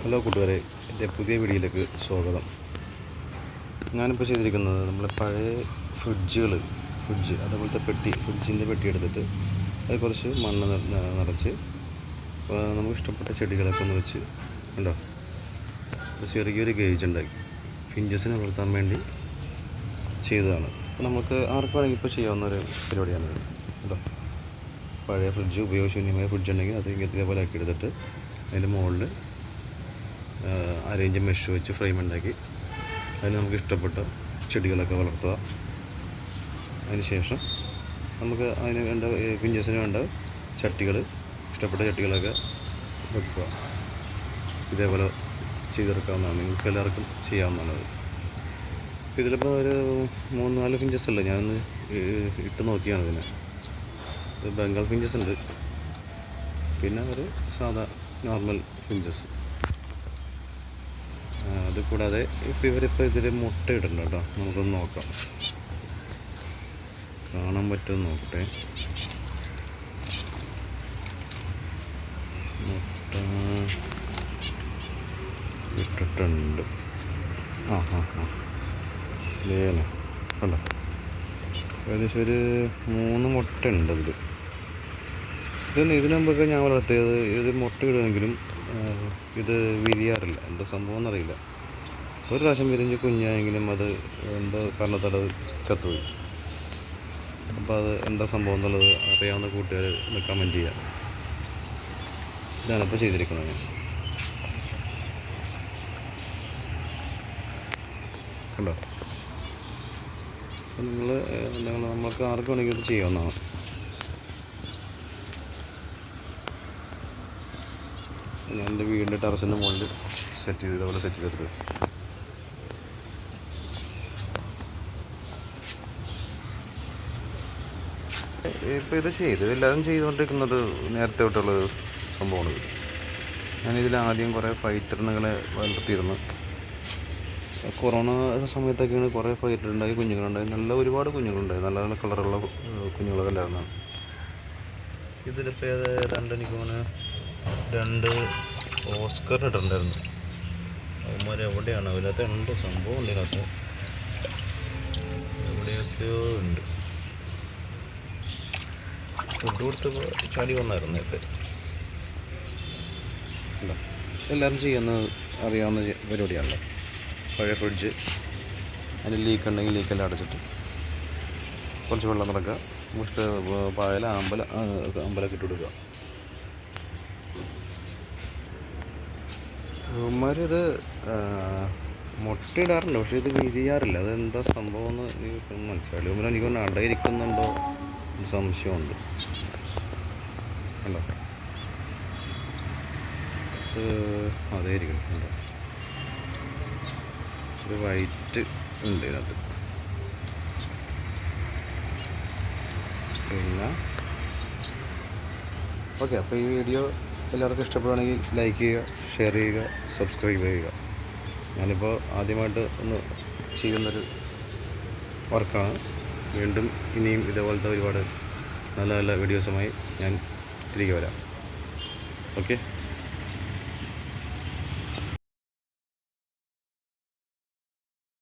Hello കൂട്ടുകാരെ, എൻ്റെ പുതിയ വീഡിയോയിലേക്ക് സ്വാഗതം. ഞാനിപ്പോൾ ചെയ്തിരിക്കുന്നത് നമ്മൾ പഴയ ഫ്രിഡ്ജ് അതേപോലത്തെ ഫ്രിഡ്ജിൻ്റെ പെട്ടി എടുത്തിട്ട് അത് കുറച്ച് മണ്ണ് നിറച്ച് നമുക്ക് ഇഷ്ടപ്പെട്ട ചെടികളൊക്കെ ഒന്ന് വെച്ച് ഉണ്ടോ ചെറിയൊരു ഗേജ് ഉണ്ടാക്കി ഫിഞ്ചസിനെ വളർത്താൻ വേണ്ടി ചെയ്തതാണ്. അപ്പോൾ നമുക്ക് ആർക്കും വേണമെങ്കിൽ ഇപ്പോൾ ചെയ്യാവുന്ന ഒരു പരിപാടിയാണിത്. കേട്ടോ, പഴയ ഉപയോഗശൂന്യമായ ഫ്രിഡ്ജ് ഉണ്ടെങ്കിൽ അത് ഇതേപോലെ ആക്കി എടുത്തിട്ട് അതിൻ്റെ മുകളിൽ അരേഞ്ച് മെഷ് വെച്ച് ഫ്രെയിം ഉണ്ടാക്കി അതിൽ നമുക്ക് ഇഷ്ടപ്പെട്ട ചെടികളൊക്കെ വളർത്തുക. അതിനുശേഷം നമുക്ക് അതിന് വേണ്ട ഫിഞ്ചസിന് വേണ്ട ഇഷ്ടപ്പെട്ട ചട്ടികളൊക്കെ വെക്കുക. ഇതേപോലെ ചെയ്തെടുക്കാവുന്നതാണ്, നിങ്ങൾക്ക് എല്ലാവർക്കും ചെയ്യാവുന്നതാണ്. അപ്പോൾ ഇതിലിപ്പോൾ ഒരു 3-4 ഫിഞ്ചസ് അല്ല, ഞാനൊന്ന് ഇട്ട് നോക്കിയാണ്. ഇത് ബംഗാൾ ഫിഞ്ചസ് ഉണ്ട്, പിന്നെ ഒരു സാധാ നോർമൽ ഫിഞ്ചസ്. അത് കൂടാതെ ഇപ്പോൾ ഇവരിപ്പോൾ ഇതിൽ മുട്ട ഇടുന്നുണ്ട് കേട്ടോ. നമുക്കൊന്ന് നോക്കാം, കാണാൻ പറ്റുമെന്ന് നോക്കട്ടെ. മുട്ട ഇട്ടിട്ടുണ്ട്. ലേന കണ്ടോ, ഏകദേശം ഒരു 3 മുട്ട ഉണ്ട് ഇതിൽ. ഇതിനു മുമ്പൊക്കെ ഞാൻ വളർത്തിയത് ഇത് മുട്ട ഇടുമെങ്കിലും ഇത് വിരിയാറില്ല. എന്താ സംഭവം എന്നറിയില്ല. ഒരു പ്രാവശ്യം വിരിഞ്ഞ് കുഞ്ഞായെങ്കിലും അത് എന്തോ കാരണത്താൽ അത് ചത്തുപോയി. അപ്പോൾ അത് എന്താ സംഭവം എന്നുള്ളത് അറിയാവുന്ന കൂട്ടുകാർ കമൻറ്റ് ചെയ്യുക. ഇതാണിപ്പോൾ ചെയ്തിരിക്കുന്നത് ഞാൻ. കണ്ടോ, അപ്പോൾ നമ്മൾക്ക് ആർക്കും വേണമെങ്കിൽ ഇത് ചെയ്യാവുന്നതാണ്. ഞാൻ എൻ്റെ വീടിൻ്റെ ടെറസിൻ്റെ മുകളിൽ ഇതേപോലെ സെറ്റ് ചെയ്തെടുത്ത് ഇപ്പോൾ ഇത് എല്ലാവരും ചെയ്തുകൊണ്ടിരിക്കുന്നത് നേരത്തെ തൊട്ടുള്ള സംഭവമാണ്. ഞാനിതിൽ ആദ്യം കുറേ ഫൈറ്ററിനുകളെ വളർത്തിയിരുന്നു. കൊറോണ സമയത്തൊക്കെയാണ് കുറേ ഫൈറ്ററുണ്ടായി, കുഞ്ഞുങ്ങളുണ്ടായി, ഒരുപാട് കുഞ്ഞുങ്ങളുണ്ടായി, നല്ല നല്ല കളറുള്ള കുഞ്ഞുങ്ങളൊക്കെ ഉണ്ടായിരുന്നതാണ്. ഇതിലിപ്പോൾ എനിക്ക് തോന്നുന്നു 2 ഓസ്കർ ഇട്ടിട്ടുണ്ടായിരുന്നു. അവന്മാർ എവിടെയാണ്? അതിനകത്ത് ഉണ്ട്, സംഭവം ഉണ്ട്, ഇതിനകത്ത് എവിടെയൊക്കെയോ ഉണ്ട്. ഫുഡ് കൊടുത്ത് ചാടി വന്നായിരുന്നു നേരത്തെ. അല്ല, എല്ലാവരും അറിയാവുന്ന പരിപാടിയാണല്ലോ. പഴയ ഫ്രിഡ്ജ്, അതിന് ലീക്ക് ഉണ്ടെങ്കിൽ ലീക്കെല്ലാം അടച്ചിട്ട് കുറച്ച് വെള്ളം നിറക്കുക, പായല അമ്പലമൊക്കെ ഇട്ട് കൊടുക്കുക. ഇവന്മാരിത് മുട്ടയിടാറുണ്ട്, പക്ഷേ ഇത് വിരിയാറില്ല. അതെന്താ സംഭവം എന്ന് എനിക്ക് മനസ്സിലായില്ല. ഇവന്മാർ എനിക്കൊന്ന് അടയിരിക്കുന്നുണ്ടോ സംശയമുണ്ട്. അല്ലോ, അതേയിരിക്കും. ഒരു വൈറ്റ് ഉണ്ട് ഇതിനകത്ത്. പിന്നെ ഓക്കെ, അപ്പോൾ ഈ വീഡിയോ എല്ലാവർക്കും ഇഷ്ടപ്പെടുകയാണെങ്കിൽ ലൈക്ക് ചെയ്യുക, ഷെയർ ചെയ്യുക, സബ്സ്ക്രൈബ് ചെയ്യുക. ഞാനിപ്പോൾ ആദ്യമായിട്ട് ചെയ്യുന്നൊരു വർക്കാണ്. വീണ്ടും ഇനിയും ഇതേപോലത്തെ ഒരുപാട് നല്ല നല്ല വീഡിയോസുമായി ഞാൻ തിരികെ വരാം. ഓക്കെ.